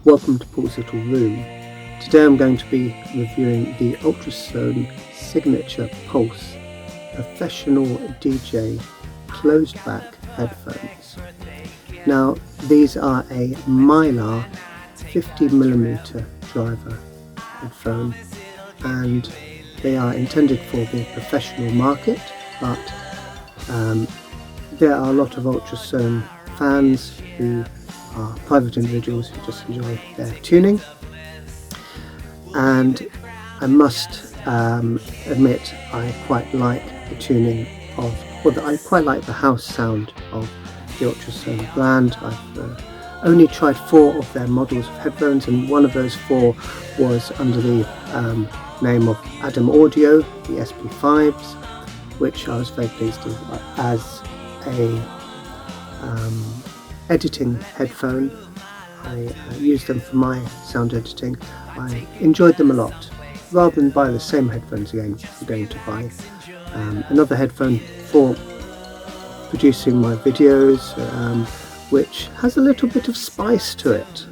Welcome to Paul's Little Room. Today I'm going to be reviewing the Ultrasone Signature Pulse Professional DJ closed back headphones. Now these are a mylar 50mm driver headphone, and they are intended for the professional market, but there are a lot of Ultrasone fans who are private individuals who just enjoy their tuning, and I must admit I quite like the tuning of, I quite like the house sound of the Ultrasone brand. I've only tried 4 of their models of headphones, and one of those 4 was under the name of Adam Audio, the SP5s, which I was very pleased with as a editing headphone. I used them for my sound editing. I enjoyed them a lot. Rather than buy the same headphones again, I'm going to buy another headphone for producing my videos, which has a little bit of spice to it.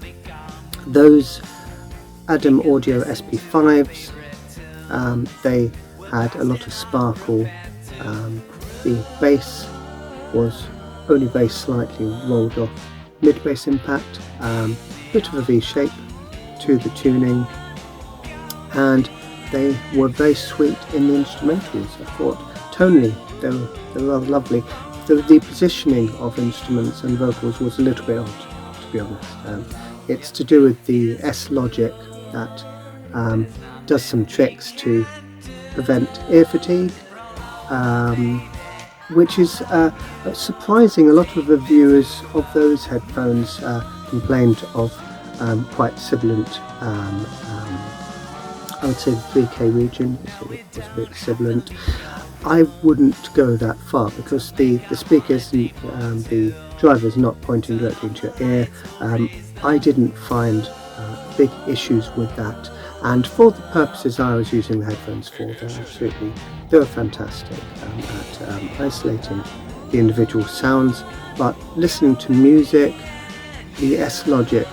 Those Adam Audio SP5s, they had a lot of sparkle. The bass was only very slightly rolled off mid-bass impact, bit of a V shape to the tuning, and they were very sweet in the instrumentals. I thought tonally they were rather lovely. The positioning of instruments and vocals was a little bit odd, to be honest. It's to do with the S Logic that does some tricks to prevent ear fatigue, which is surprising. A lot of reviewers of those headphones complained of quite sibilant, I would say the 3K region was a bit sibilant. I wouldn't go that far because the speakers, the driver is not pointing directly into your ear. I didn't find big issues with that, and for the purposes I was using the headphones for, they were fantastic at isolating the individual sounds. But listening to music, the S Logic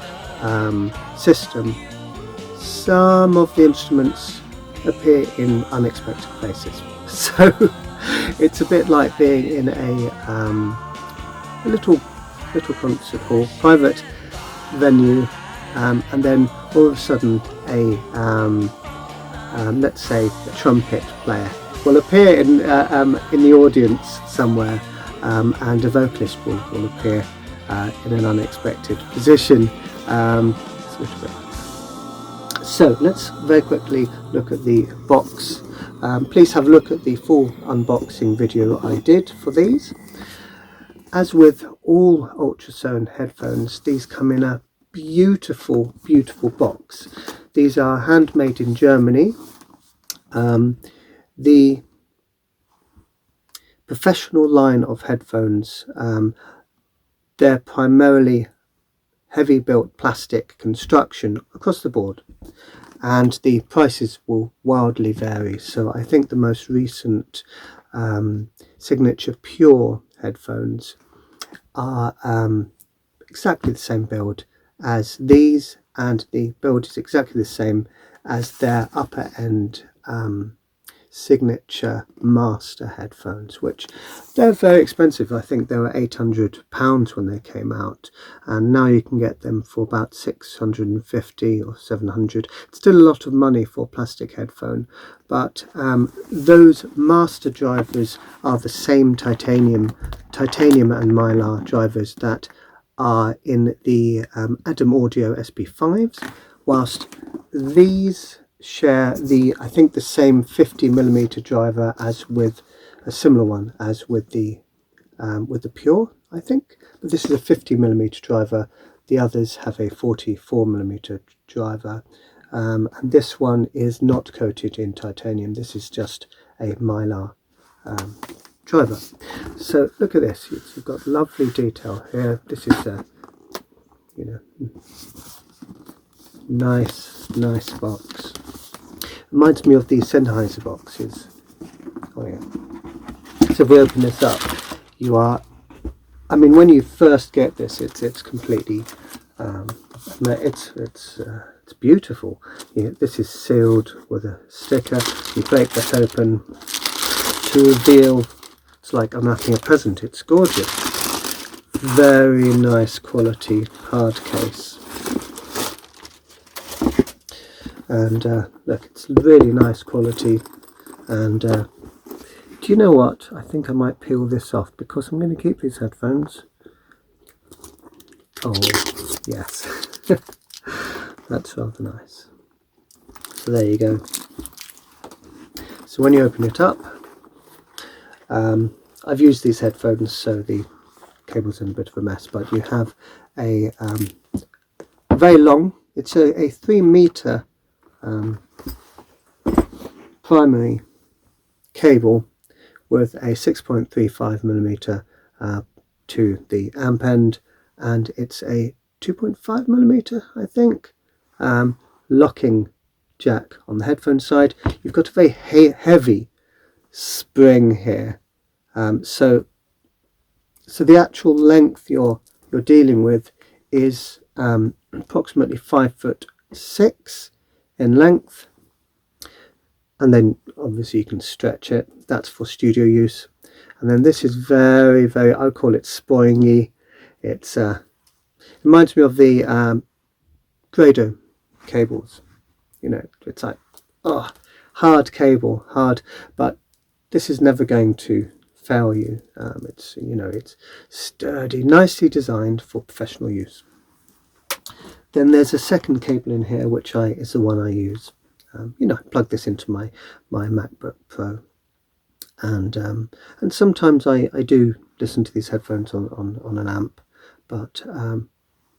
system, some of the instruments appear in unexpected places. So it's a bit like being in a little concert hall, private venue, and then all of a sudden let's say a trumpet player will appear in the audience somewhere, and a vocalist will appear in an unexpected position. It's a little bit. So let's very quickly look at the box. Please have a look at the full unboxing video I did for these. As with all Ultrasone headphones, these come in a beautiful box. These are handmade in Germany. The professional line of headphones, they're primarily heavy built plastic construction across the board, and the prices will wildly vary. So I think the most recent Signature Pure headphones are exactly the same build as these, and the build is exactly the same as their upper end Signature Master headphones, which they're very expensive. I think they were £800 when they came out, and now you can get them for about 650 or 700. It's still a lot of money for a plastic headphone, but those master drivers are the same titanium and mylar drivers that are in the Adam Audio SP5s, whilst these share I think the same 50mm driver as with a similar one as with the Pure, I think, but this is a 50mm driver. The others have a 44mm driver, and this one is not coated in titanium. This is just a mylar driver. So look at this. You've got lovely detail here. This is a nice box. Reminds me of the Sennheiser boxes. Oh yeah. So if we open this up, when you first get this, it's completely it's beautiful. This is sealed with a sticker. You break that open to reveal, it's like unwrapping a present. It's gorgeous. Very nice quality hard case. And look, it's really nice quality. And do you know what? I think I might peel this off because I'm going to keep these headphones. Oh, yes. That's rather nice. So there you go. So when you open it up, I've used these headphones so the cable's in a bit of a mess, but you have a very long, it's a 3 meter primary cable with a 6.35 millimeter to the amp end, and it's a 2.5 millimeter, I think, locking jack on the headphone side. You've got a very heavy spring here, so the actual length you're dealing with is approximately 5'6" in length, and then obviously you can stretch it. That's for studio use. And then this is very, very, I call it springy. It's reminds me of the Grado cables. You know, it's like, oh, hard cable, hard, but this is never going to fail you. It's, you know, it's sturdy, nicely designed for professional use. Then there's a second cable in here, which is the one I use. You know, I plug this into my MacBook Pro, and sometimes I do listen to these headphones on an amp, but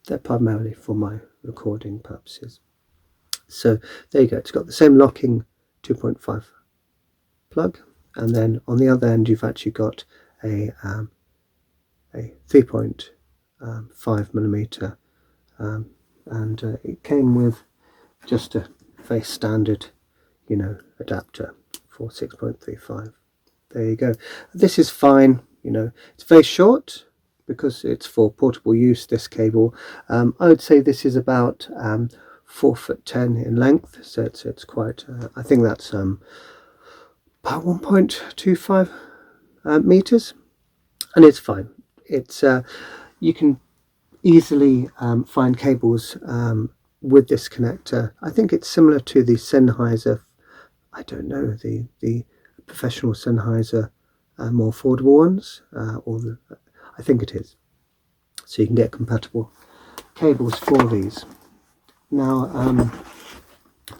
they're primarily for my recording purposes. So there you go. It's got the same locking 2.5 plug, and then on the other end you've actually got a 3.5 millimeter, and it came with just a very standard, you know, adapter for 6.35. There you go. This is fine. You know, it's very short because it's for portable use, this cable. I would say this is about 4'10" in length, so it's quite, I think that's about 1.25 meters, and it's fine. It's you can easily find cables with this connector. I think it's similar to the Sennheiser, I don't know, the professional Sennheiser more affordable ones, I think it is. So you can get compatible cables for these. Now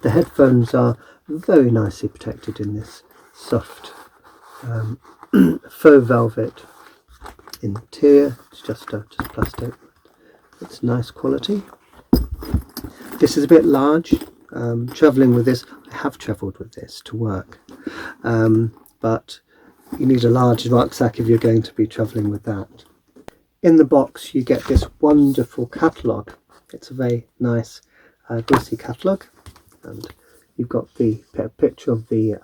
the headphones are very nicely protected in this soft faux velvet interior. It's just plastic. It's nice quality. This is a bit large. Travelling with this, I have travelled with this to work, but you need a large rucksack if you're going to be travelling with that. In the box you get this wonderful catalogue. It's a very nice glossy catalogue, and you've got the picture of the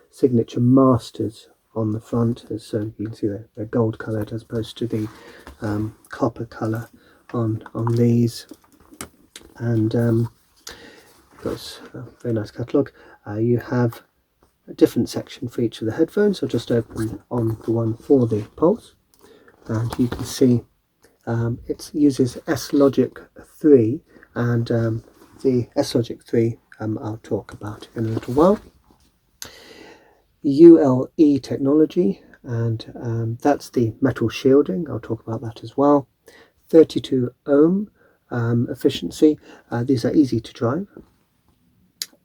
signature masters on the front, so you can see they're gold coloured as opposed to the copper colour on these. And got a very nice catalogue. You have a different section for each of the headphones. I'll just open on the one for the Pulse, and you can see it uses S-Logic 3, and the S-Logic 3 I'll talk about in a little while. ULE technology, and that's the metal shielding. I'll talk about that as well. 32 ohm efficiency. These are easy to drive.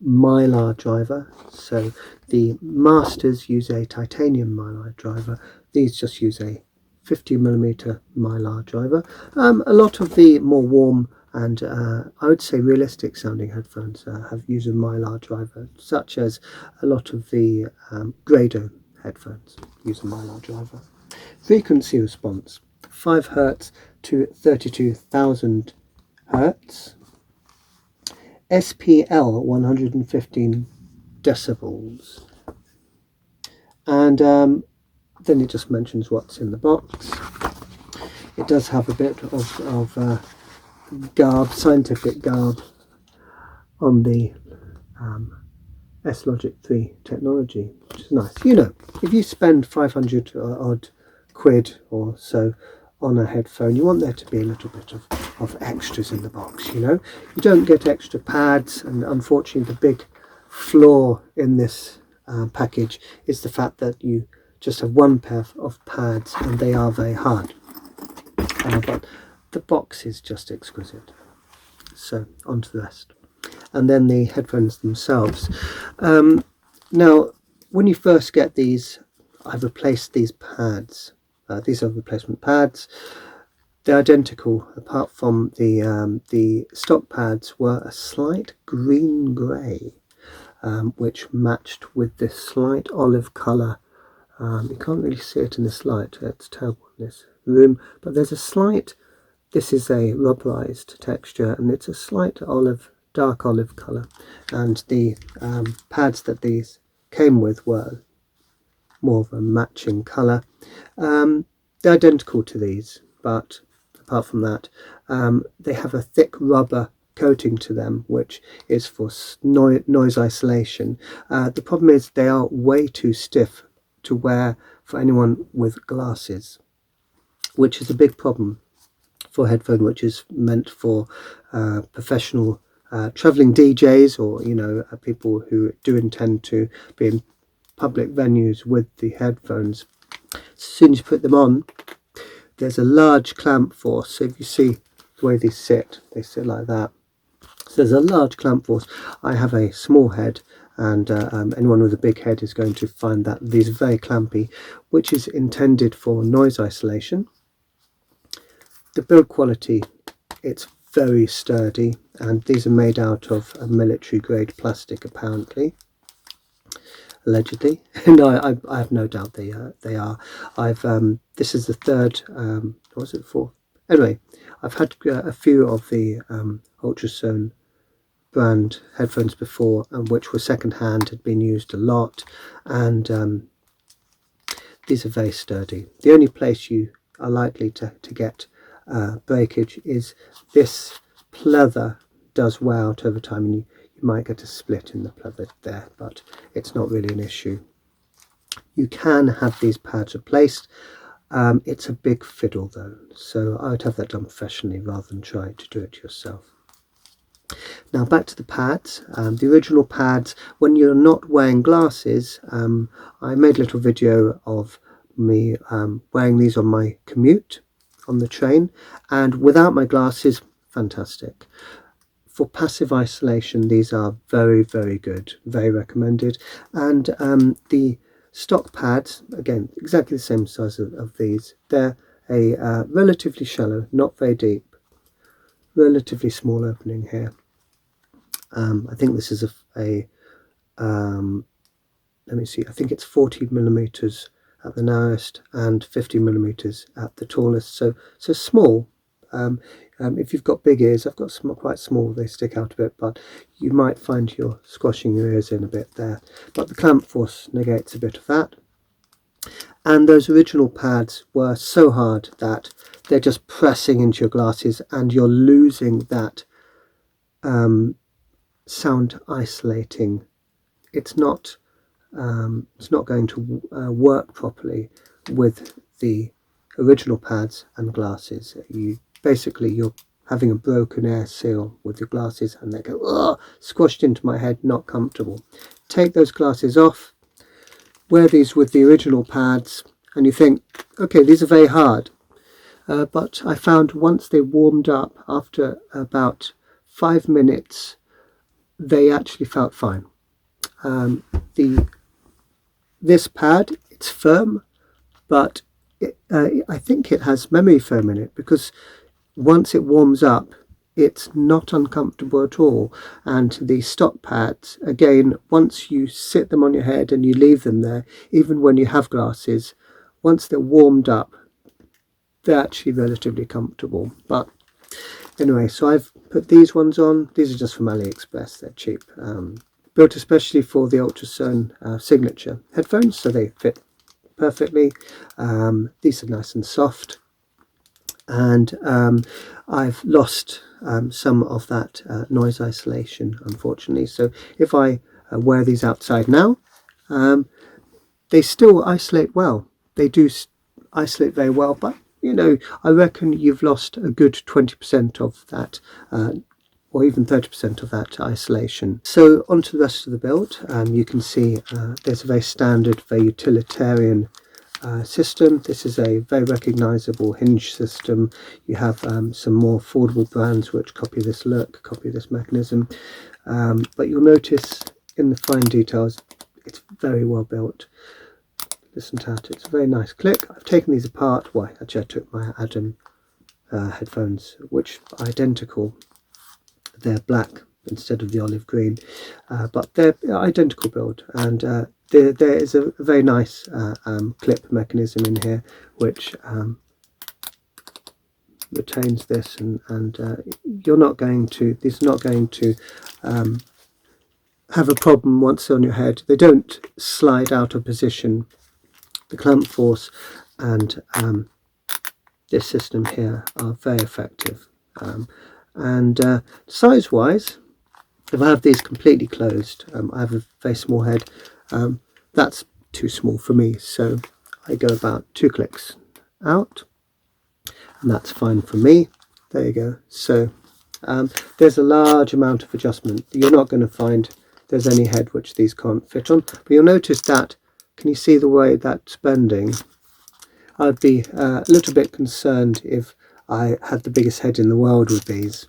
Mylar driver, so the Masters use a titanium mylar driver. These just use a 50mm mylar driver. A lot of the more warm and I would say realistic sounding headphones have used a mylar driver, such as a lot of the Grado headphones use a mylar driver. Frequency response 5 Hz to 32,000 Hz. SPL 115 decibels, and then it just mentions what's in the box. It does have a bit of garb, scientific garb on the S-Logic 3 technology, which is nice. You know, if you spend 500 odd quid or so on a headphone, you want there to be a little bit of extras in the box, you know. You don't get extra pads, and unfortunately the big flaw in this package is the fact that you just have one pair of pads and they are very hard. But the box is just exquisite. So on to the rest. And then the headphones themselves. Now, when you first get these, I've replaced these pads. These are replacement pads. They're identical, apart from the stock pads were a slight green-grey, which matched with this slight olive colour. You can't really see it in this light. It's terrible in this room, but there's a slight. This is a rubberized texture, and it's a slight olive, dark olive colour. And the pads that these came with were more of a matching colour. They're identical to these, but apart from that, they have a thick rubber coating to them, which is for noise isolation. The problem is they are way too stiff to wear for anyone with glasses, which is a big problem for a headphone which is meant for professional traveling DJs, or you know, people who do intend to be in public venues with the headphones. As soon as you put them on, there's a large clamp force. So if you see the way they sit like that. So there's a large clamp force. I have a small head, and anyone with a big head is going to find that these are very clampy, which is intended for noise isolation. The build quality, it's very sturdy, and these are made out of a military grade plastic, apparently, allegedly. No, I have no doubt they are. This is the third, or was it the fourth? Anyway, I've had a few of the Ultrasone brand headphones before, and which were second hand, had been used a lot, and these are very sturdy. The only place you are likely to get breakage is this pleather does wear out over time, and you might get a split in the pleather there, but it's not really an issue. You can have these pads replaced. It's a big fiddle though, so I would have that done professionally rather than try to do it yourself. Now back to the pads. The original pads, when you're not wearing glasses, I made a little video of me wearing these on my commute on the train, and without my glasses, fantastic. For passive isolation, these are very, very good, very recommended. And the stock pads, again, exactly the same size of these. They're a relatively shallow, not very deep, relatively small opening here. I think this is a let me see, I think it's 40 millimeters at the narrowest and 50 millimeters at the tallest, so small. If you've got big ears, I've got some quite small, they stick out a bit, but you might find you're squashing your ears in a bit there. But the clamp force negates a bit of that. And those original pads were so hard that they're just pressing into your glasses, and you're losing that sound isolating. It's not going to work properly with the original pads and glasses. You're having a broken air seal with your glasses, and they go squashed into my head, not comfortable. Take those glasses off, wear these with the original pads, and you think, okay, these are very hard. But I found once they warmed up, after about 5 minutes, they actually felt fine. This pad, it's firm, but I think it has memory foam in it, because once it warms up, it's not uncomfortable at all. And the stock pads, again, once you sit them on your head and you leave them there, even when you have glasses, once they're warmed up, they're actually relatively comfortable. But anyway, so I've put these ones on. These are just from AliExpress, they're cheap. Built especially for the Ultrasone Signature headphones, so they fit perfectly. These are nice and soft. and I've lost some of that noise isolation, unfortunately. So if I wear these outside now, they still isolate well. They do isolate very well, but you know, I reckon you've lost a good 20% of that, or even 30% of that isolation. So onto the rest of the build. You can see there's a very standard, very utilitarian system. This is a very recognizable hinge system. You have some more affordable brands which copy this look, copy this mechanism, but you'll notice in the fine details it's very well built. Listen to that, it's a very nice click. I've taken these apart. Why, actually I took my Adam headphones, which are identical. They're black instead of the olive green, but they're identical build, and there is a very nice clip mechanism in here which retains this, and you're not going to, this is not going to have a problem once on your head. They don't slide out of position. The clamp force and this system here are very effective, and size wise, if I have these completely closed, I have a very small head, that's too small for me, so I go about 2 clicks out, and that's fine for me. There you go. So there's a large amount of adjustment. You're not going to find there's any head which these can't fit on, but you'll notice that, can you see the way that's bending? I'd be a little bit concerned if I had the biggest head in the world with these.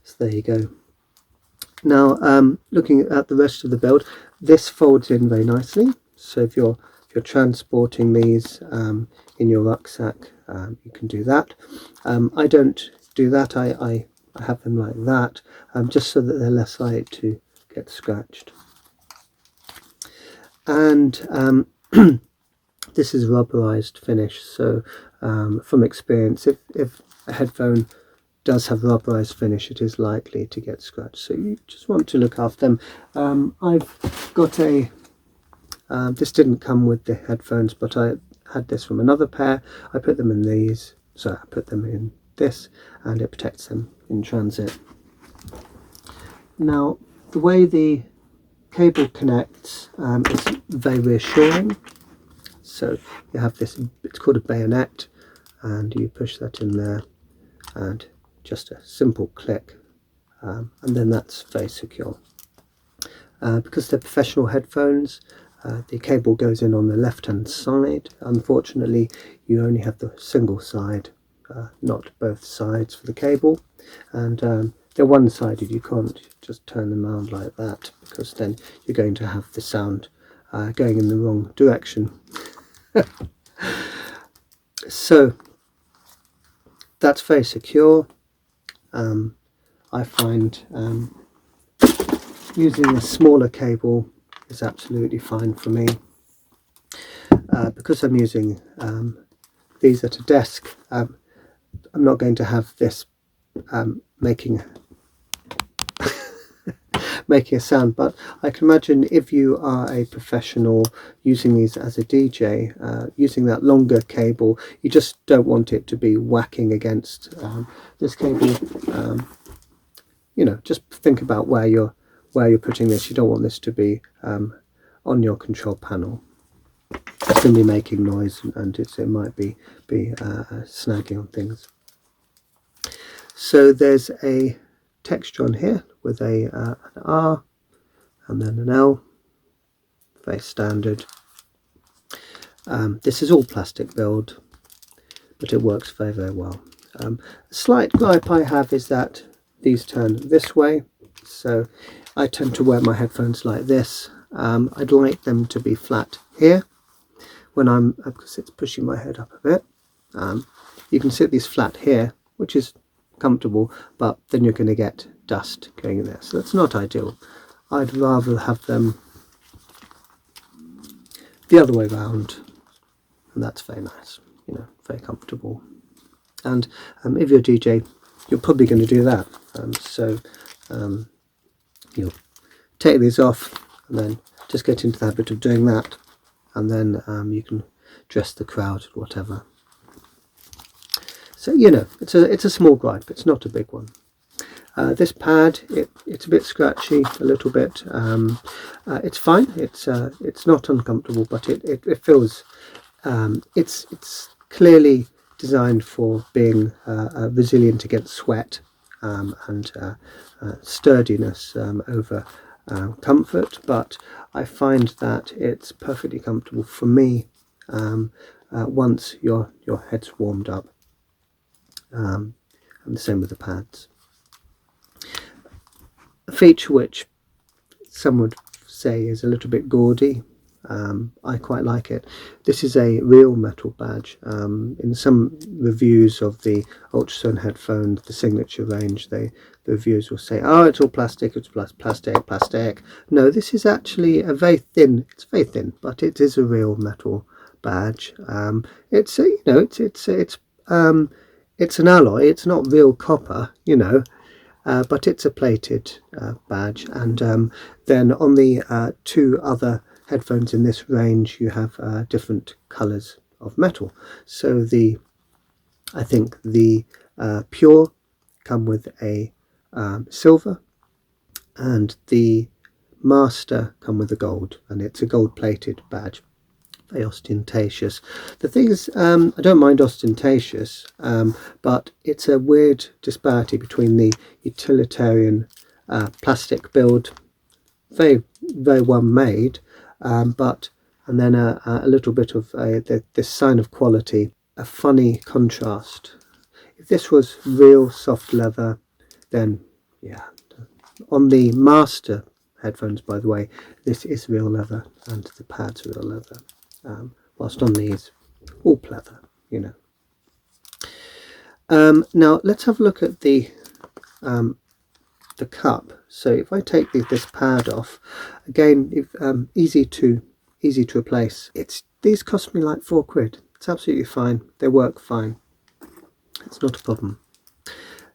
So there you go. Now looking at the rest of the build, this folds in very nicely. So if you're transporting these in your rucksack, you can do that. I don't do that. I have them like that, just so that they're less likely to get scratched. And this is rubberized finish, so from experience, if a headphone does have rubberized finish, it is likely to get scratched, so you just want to look after them. I've got a this didn't come with the headphones, but I had this from another pair. I put them in these, so I put them in this, and it protects them in transit. Now the way the cable connects is very reassuring. So you have this, it's called a bayonet, and you push that in there, and just a simple click, and then that's very secure. Because they're professional headphones, the cable goes in on the left hand side. Unfortunately, you only have the single side, not both sides for the cable, and they're one-sided. You can't just turn them around like that, because then you're going to have the sound going in the wrong direction. So that's very secure. I find using a smaller cable is absolutely fine for me. Because I'm using these at a desk, I'm not going to have this making a sound, but I can imagine if you are a professional using these as a DJ, using that longer cable, you just don't want it to be whacking against this cable. You know, just think about where you're putting this. You don't want this to be on your control panel. It's going to be making noise, and it might be snagging on things. So there's a texture on here with an R and then an L, very standard. This is all plastic build, but it works very, very well. A slight gripe I have is that these turn this way, so I tend to wear my headphones like this. I'd like them to be flat here when because it's pushing my head up a bit. You can sit these flat here, which is comfortable, but then you're going to get dust going in there, so that's not ideal. I'd rather have them the other way around, and that's very nice, you know, very comfortable. And if you're a DJ, you're probably going to do that. So you'll take these off and then just get into the habit of doing that, and then you can dress the crowd, whatever. So you know, it's a small gripe. It's not a big one. This pad, it's a bit scratchy, a little bit. It's fine. It's not uncomfortable, but it feels. It's clearly designed for being resilient against sweat and sturdiness over comfort. But I find that it's perfectly comfortable for me once your head's warmed up. And the same with the pads. A feature which some would say is a little bit gaudy. I quite like it. This is a real metal badge. In some reviews of the Ultrasone headphones, the Signature range, the reviewers will say, "Oh, it's all plastic. It's plastic." No, this is actually a very thin. It's very thin, but it is a real metal badge. It's it's an alloy. It's not real copper, you know. But it's a plated badge, and then on the two other headphones in this range you have different colours of metal. So I think the Pure come with a silver, and the Master come with a gold, and it's a gold plated badge. Very ostentatious. The thing is, I don't mind ostentatious, but it's a weird disparity between the utilitarian plastic build, very well made, and then a little bit of this sign of quality, a funny contrast. If this was real soft leather, then yeah. On the Master headphones, by the way, this is real leather, and the pads are real leather. Whilst on these, all pleather, you know. Now let's have a look at the cup. So if I take this pad off, again, easy to replace. These cost me like £4. It's absolutely fine. They work fine. It's not a problem.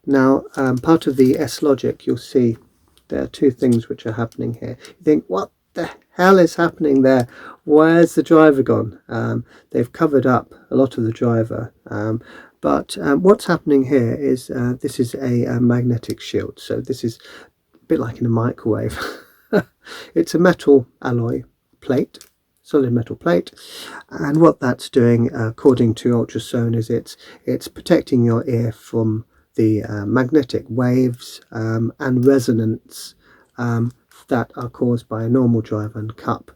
Now, part of the S-Logic, you'll see there are two things which are happening here. You think, what the hell is happening there? Where's the driver gone? They've covered up a lot of the driver, but what's happening here is this is a magnetic shield. So this is a bit like in a microwave. It's a metal alloy plate, solid metal plate, and what that's doing, according to Ultrasone, is it's protecting your ear from the magnetic waves and resonance that are caused by a normal driver and cup.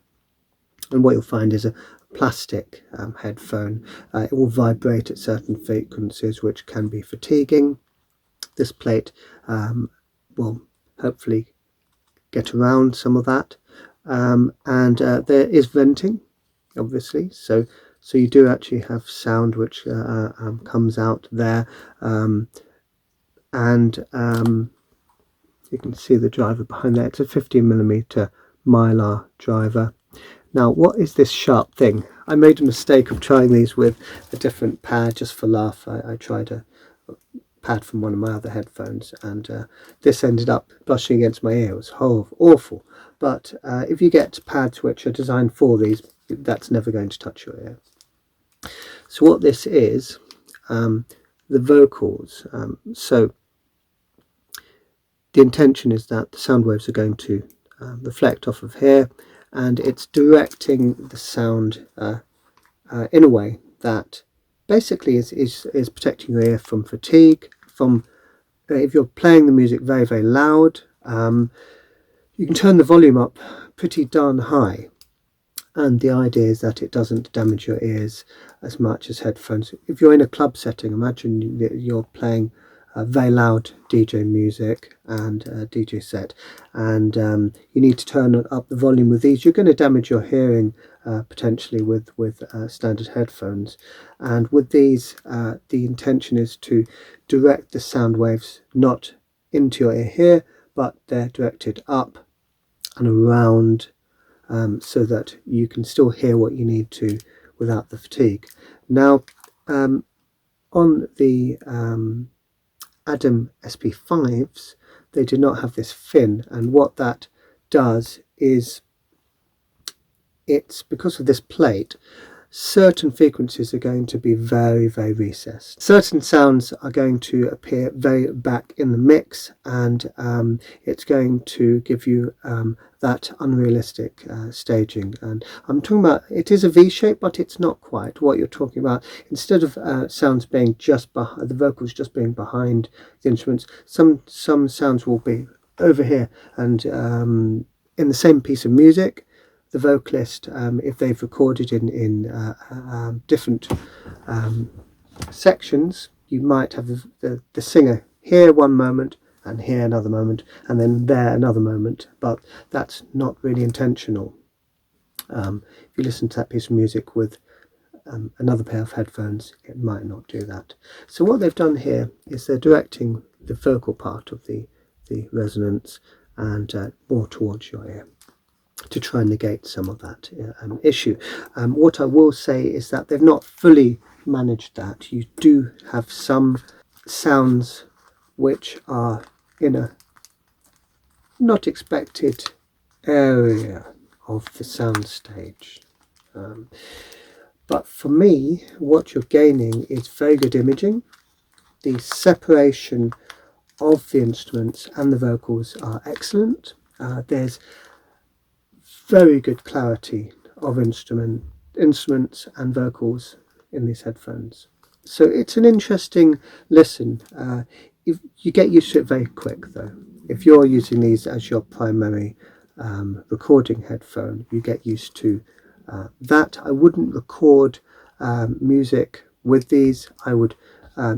And what you'll find is a plastic headphone. It will vibrate at certain frequencies, which can be fatiguing. This plate will hopefully get around some of that, and there is venting, obviously, so you do actually have sound which comes out there, and you can see the driver behind there. It's a 15mm mylar driver. Now, what is this sharp thing? I made a mistake of trying these with a different pad just for laugh. I tried a pad from one of my other headphones, and this ended up brushing against my ear. It was awful. But if you get pads which are designed for these, that's never going to touch your ear. So what this is, the vocals. So the intention is that the sound waves are going to reflect off of here, and it's directing the sound in a way that basically is protecting your ear from fatigue, from if you're playing the music very, very loud, you can turn the volume up pretty darn high, and the idea is that it doesn't damage your ears as much as headphones. If you're in a club setting, imagine that you're playing very loud DJ music and DJ set, and you need to turn up the volume with these. You're going to damage your hearing potentially with standard headphones, and with these the intention is to direct the sound waves not into your ear here, but they're directed up and around, so that you can still hear what you need to without the fatigue. Now, on the Adam SP5s, they do not have this fin, and what that does is, it's because of this plate, certain frequencies are going to be very, very recessed. Certain sounds are going to appear very back in the mix, and it's going to give you that unrealistic staging. And I'm talking about, it is a V shape, but it's not quite what you're talking about. Instead of sounds being just behind, the vocals just being behind the instruments, some sounds will be over here, and in the same piece of music, the vocalist, if they've recorded in different sections, you might have the singer here one moment and here another moment and then there another moment, but that's not really intentional. If you listen to that piece of music with another pair of headphones, it might not do that. So what they've done here is they're directing the vocal part of the resonance and more towards your ear, to try and negate some of that issue. What I will say is that they've not fully managed that. You do have some sounds which are in a not expected area of the sound stage. But for me, what you're gaining is very good imaging. The separation of the instruments and the vocals are excellent. There's very good clarity of instruments and vocals in these headphones. So it's an interesting listen. If you get used to it very quick though. If you're using these as your primary recording headphone, you get used to that. I wouldn't record music with these. I would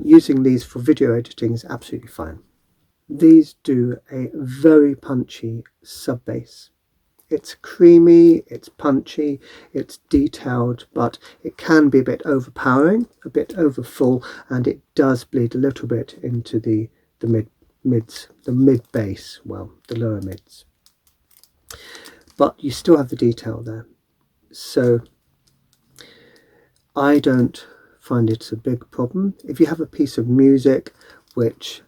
using these for video editing is absolutely fine. These do a very punchy sub bass. It's creamy, it's punchy, it's detailed, but it can be a bit overpowering, a bit over full, and it does bleed a little bit into the mids, the mid bass, well, the lower mids. But you still have the detail there. So I don't find it's a big problem. If you have a piece of music which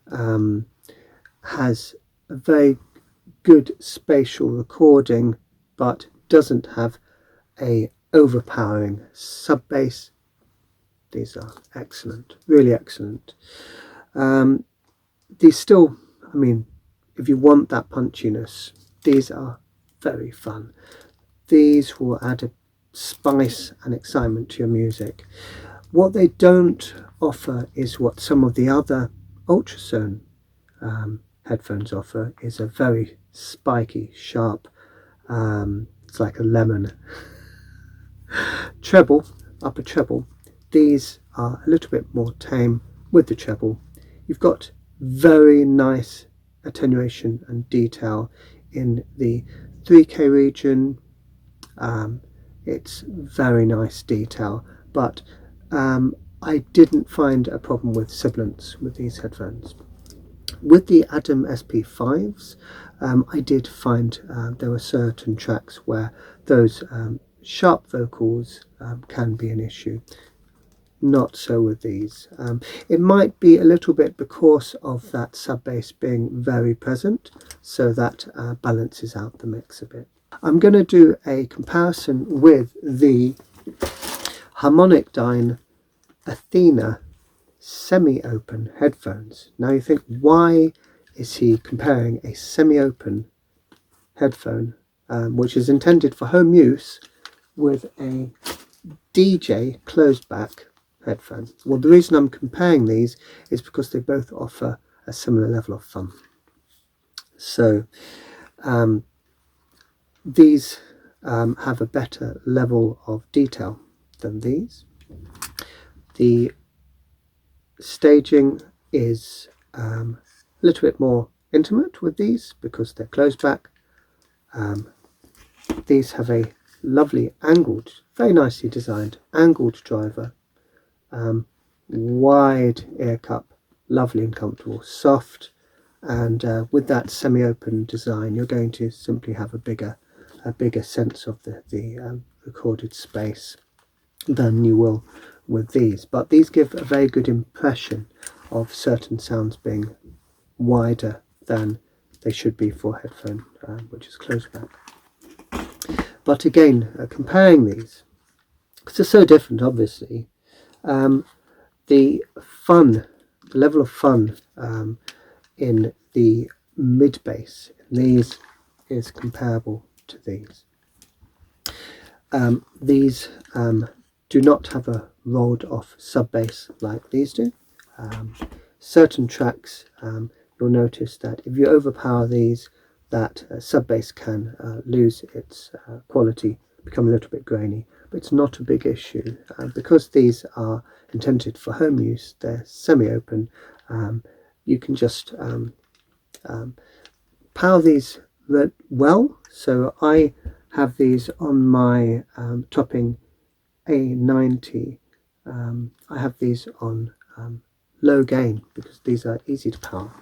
has a very good spatial recording but doesn't have a overpowering sub bass, these are excellent, really excellent. These still, I mean, if you want that punchiness, these are very fun. These will add a spice and excitement to your music. What they don't offer is what some of the other Ultrasone headphones offer, is a very spiky, sharp, it's like a lemon treble, upper treble. These are a little bit more tame with the treble. You've got very nice attenuation and detail in the 3K region. It's very nice detail, but I didn't find a problem with sibilance with these headphones. With the Adam SP5s, I did find there were certain tracks where those sharp vocals can be an issue. Not so with these. It might be a little bit because of that sub bass being very present, so that balances out the mix a bit. I'm going to do a comparison with the HarmonicDyne Athena semi-open headphones. Now you think, why is he comparing a semi-open headphone which is intended for home use with a DJ closed back headphone? Well, the reason I'm comparing these is because they both offer a similar level of fun. So these have a better level of detail than these. The staging is a little bit more intimate with these because they're closed back. These have a lovely angled, very nicely designed angled driver, wide ear cup, lovely and comfortable, soft, and with that semi-open design you're going to simply have a bigger sense of the recorded space than you will with these. But these give a very good impression of certain sounds being wider than they should be for a headphone which is closed back. But again, comparing these, because they're so different, obviously. The level of fun in the mid bass in these is comparable to these. These do not have a rolled off sub bass like these do. Certain tracks, you'll notice that if you overpower these, that sub bass can lose its quality, become a little bit grainy, but it's not a big issue because these are intended for home use. They're semi-open. You can just power these well. So I have these on my topping A90. I have these on low gain because these are easy to power.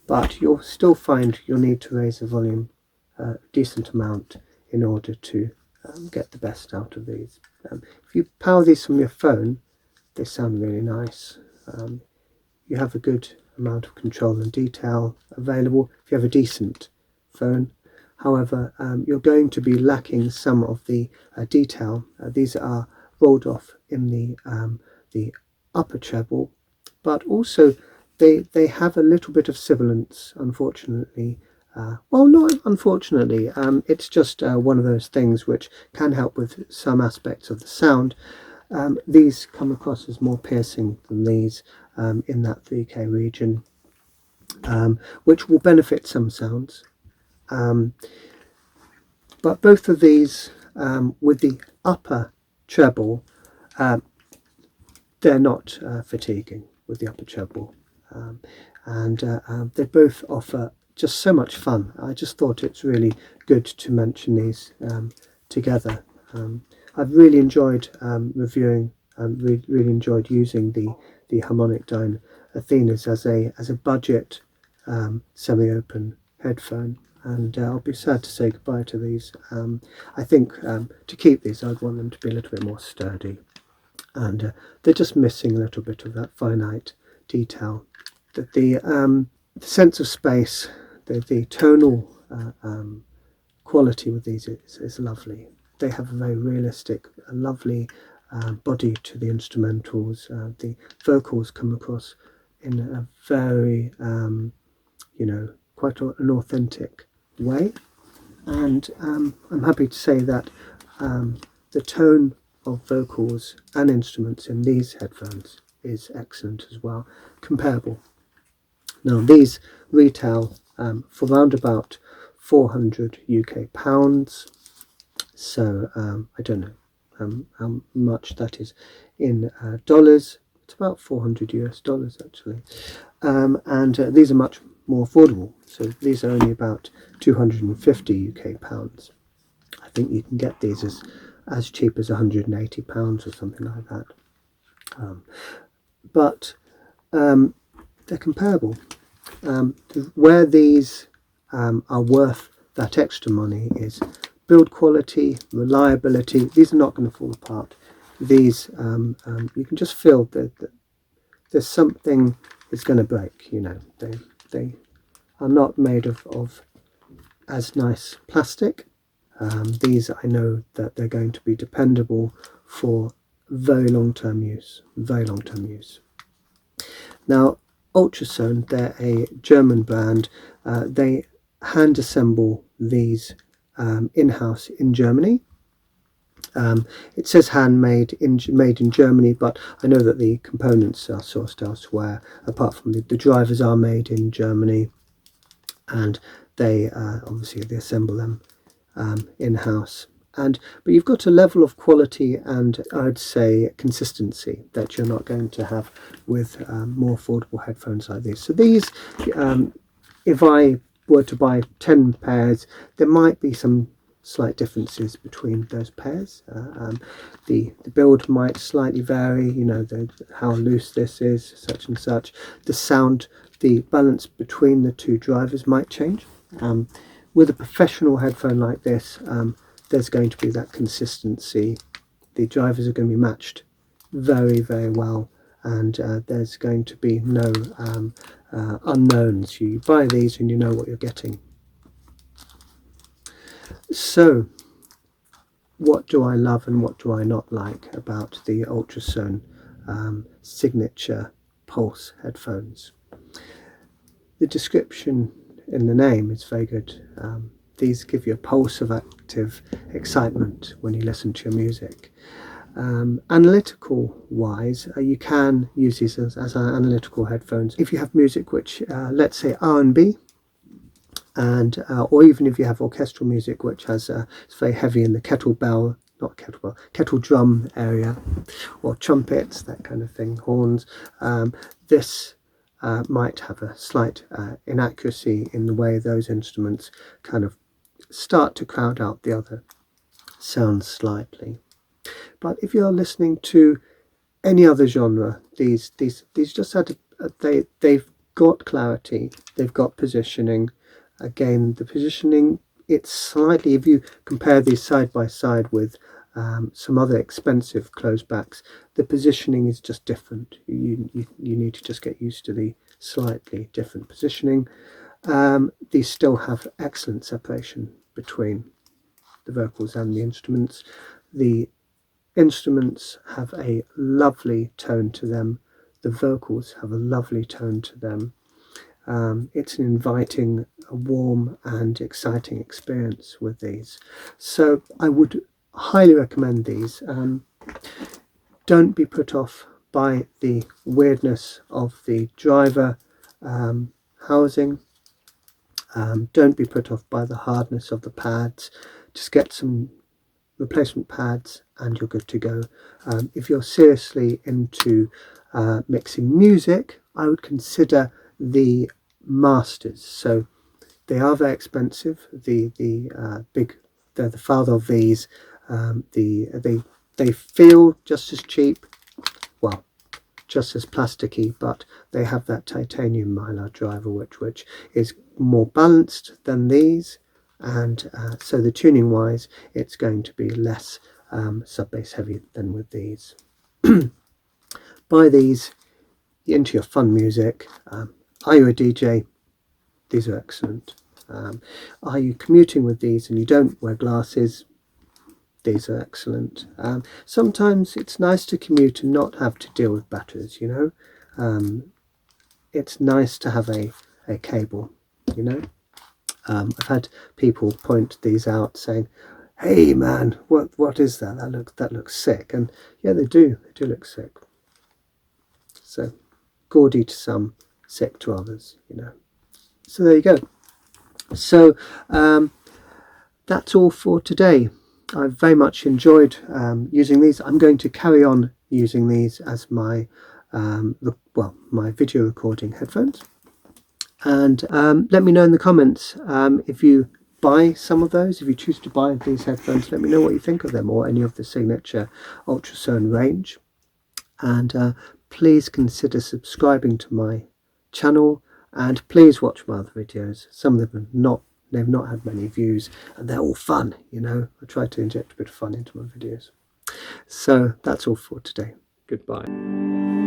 But you'll still find you'll need to raise the volume a decent amount in order to get the best out of these. If you power these from your phone, they sound really nice. You have a good amount of control and detail available if you have a decent phone. However, you're going to be lacking some of the detail. These are rolled off in the upper treble, but also they have a little bit of sibilance, unfortunately. Well, not unfortunately, it's just one of those things which can help with some aspects of the sound. These come across as more piercing than these in that 3K region, which will benefit some sounds. But both of these, with the upper treble, they're not fatiguing with the upper treble. And they both offer just so much fun. I just thought it's really good to mention these together. I've really enjoyed reviewing and really enjoyed using the HarmonicDyne Athenas as a budget semi-open headphone, and I'll be sad to say goodbye to these. I think to keep these I'd want them to be a little bit more sturdy, and they're just missing a little bit of that finite detail. That the sense of space, the tonal quality with these is lovely. They have a very realistic, lovely body to the instrumentals. The vocals come across in a very, quite an authentic way. And I'm happy to say that the tone of vocals and instruments in these headphones is excellent as well, comparable. Now these retail for around about 400 UK pounds, so I don't know how much that is in dollars. It's about 400 US dollars actually, and these are much more affordable. So these are only about 250 UK pounds. I think you can get these as cheap as 180 pounds or something like that. But they're comparable. Where these are worth that extra money is build quality, reliability. These are not going to fall apart. These you can just feel that there's something that's going to break. They are not made of as nice plastic. These I know that they're going to be dependable for very long-term use. Now Ultrasone, they're a German brand. They hand assemble these in-house in Germany. It says handmade, made in Germany, but I know that the components are sourced elsewhere. Apart from the drivers are made in Germany, and they obviously they assemble them in-house. But you've got a level of quality and I'd say consistency that you're not going to have with more affordable headphones like these. So these, if I were to buy 10 pairs, there might be some slight differences between those pairs. The build might slightly vary, how loose this is, such and such. The sound, the balance between the two drivers might change. With a professional headphone like this, there's going to be that consistency. The drivers are going to be matched very, very well, and there's going to be no unknowns. You buy these and you know what you're getting. So what do I love and what do I not like about the Ultrasone Signature Pulse headphones. The description in the name is very good. These give you a pulse of active excitement when you listen to your music. Analytical wise, you can use these as analytical headphones if you have music which, let's say R&B, and or even if you have orchestral music which has it's very heavy in the kettle drum area, or trumpets, that kind of thing, horns. This might have a slight inaccuracy in the way those instruments kind of start to crowd out the other sounds slightly. But if you're listening to any other genre, these just had they've got clarity, they've got positioning. Again, the positioning, it's slightly, if you compare these side by side with some other expensive closed backs, the positioning is just different. You need to just get used to the slightly different positioning. These still have excellent separation between the vocals and the instruments. The instruments have a lovely tone to them. The vocals have a lovely tone to them. It's an inviting, a warm and exciting experience with these. So I would highly recommend these. Don't be put off by the weirdness of the driver housing. Don't be put off by the hardness of the pads. Just get some replacement pads and you're good to go. If you're seriously into mixing music, I would consider the Masters. So they are very expensive. They're the father of these. They feel just as cheap, well, just as plasticky, but they have that titanium mylar driver which is more balanced than these, and so the tuning wise it's going to be less sub bass heavy than with these. Buy these into your fun music. Are you a DJ? These are excellent. Are you commuting with these and you don't wear glasses? These are excellent. Sometimes it's nice to commute and not have to deal with batteries, you know. It's nice to have a cable, you know. I've had people point these out saying, hey man, what is that? That looks sick. And yeah, they do look sick. So gaudy to some, sick to others, you know. So there you go. So that's all for today. I've very much enjoyed using these. I'm going to carry on using these as my my video recording headphones. And let me know in the comments if you buy some of those. If you choose to buy these headphones, let me know what you think of them, or any of the Signature Ultrasone range. And please consider subscribing to my channel, and please watch my other videos. Some of them they've not had many views, and they're all fun, you know. I try to inject a bit of fun into my videos. So that's all for today. Goodbye.